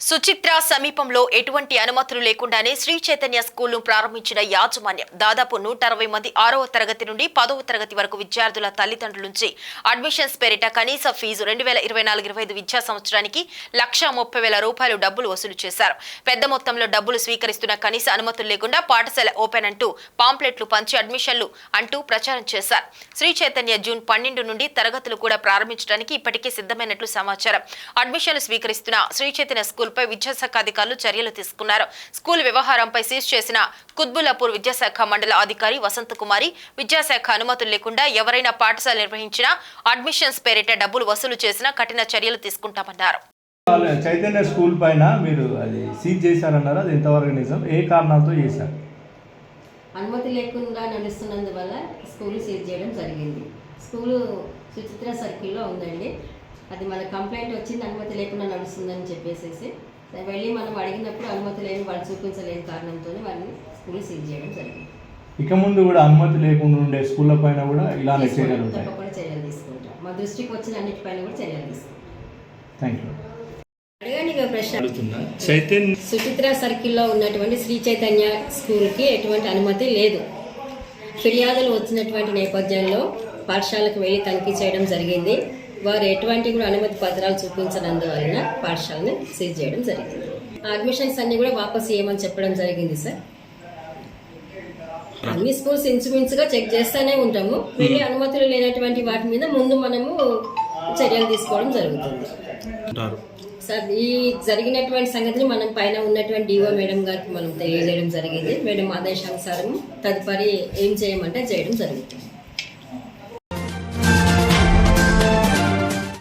సుచిత్ర సమీపంలో ఎటువంటి అనుమతులు లేకుండానే శ్రీ చైతన్య స్కూల్ను ప్రారంభించిన యాజమాన్యం దాదాపు 160 మంది 6వ తరగతి నుండి 10వ తరగతి వరకు విద్యార్థుల తల్లిదండ్రుల నుంచి అడ్మిషన్స్ పేరిట కనీస ఫీజు 2024-25 విద్యా సంవత్సరానికి ₹1,30,000 డబ్బులు వసూలు చేశారు. పెద్ద మొత్తంలో డబ్బులు స్వీకరిస్తున్న కనీస అనుమతులు లేకుండా పాఠశాల ఓపెన్ అంటూ పాంప్లెట్లు పంచి అడ్మిషన్లు అంటూ ప్రచారం చేశారు. శ్రీ చైతన్య జూన్ 12 నుండి తరగతులు కూడా ప్రారంభించడానికి ఇప్పటికే సిద్ధమైనట్లు సమాచారం. అడ్మిషన్లు స్వీకరిస్తున్న శ్రీ చైతన్య స్కూల్ పై విద్యాశాఖ అధికారులు చర్యలు తీసుకున్నారు. స్కూల్ వ్యవహారంపై సీజ్ చేసిన కుత్బుల్లాపూర్ విద్యాశాఖ మండల అధికారి వసంత కుమారి విద్యాశాఖ అనుమతులు లేకుండా ఎవరైనా పాఠశాల నిర్వహించినా అడ్మిషన్స్ పేరిట డబ్బులు వసూలు చేసినా కఠిన చర్యలు తీసుకుంటామన్నారు. చైతన్య స్కూల్ పైన మీరు అది సీజ్ చేశారన్నారు, అది ఎంతవరకు నిజం, ఏ కారణాలతో చేశారు? అనుమతి లేకుండా నడుస్తున్నందువల్ల స్కూల్ సీజ్ చేయడం జరిగింది. స్కూలు సుచిత్ర సర్కిల్లో ఉందండి. అది మన కంప్లైంట్ వచ్చింది, అనుమతి లేకుండా నడుస్తుందని చెప్పేసి వెళ్ళి మనం అడిగినప్పుడు అనుమతి లేని వాళ్ళు చూపించలేని కారణంతో వాళ్ళని స్కూల్ సీజ్ చేయడం జరిగింది. ఇక ముందు కూడా అనుమతి లేకుండా ఉండే స్కూళ్ళ పైన కూడా ఇలానే చర్యలు తప్పకుండా చర్యలు తీసుకుంటాం. మా దృష్టికి వచ్చిన అన్నిటిపైన కూడా చర్యలు తీసుకుంటాం. Thank you. అడగండి ప్రశ్న. సుచిత్ర సర్కిల్లో ఉన్నటువంటి శ్రీ చైతన్య స్కూల్కి ఎటువంటి అనుమతి లేదు. ఫిర్యాదులు వచ్చినటువంటి నేపథ్యంలో పాఠశాలకు వెళ్ళి తనిఖీ చేయడం జరిగింది. వారు ఎటువంటి కూడా అనుమతి పత్రాలు చూపించనందువలన పాఠశాలను సీజ్ చేయడం జరిగింది. అడ్మిషన్స్ అన్ని కూడా వాపసు చేయమని చెప్పడం జరిగింది సార్. అన్ని స్కూల్స్ ఇంచుమించుగా చెక్ చేస్తూనే ఉంటాము. వెళ్ళి అనుమతులు లేనటువంటి వాటి మీద ముందు మనము చర్యలు తీసుకోవడం జరుగుతుంది సార్. ఈ జరిగినటువంటి సంగతిని మనం పైన ఉన్నటువంటి డిఓ మేడం గారికి మనం తెలియజేయడం జరిగింది. మేడం ఆదేశానుసారం తదుపరి ఏం చేయమంటే చేయడం జరుగుతుంది.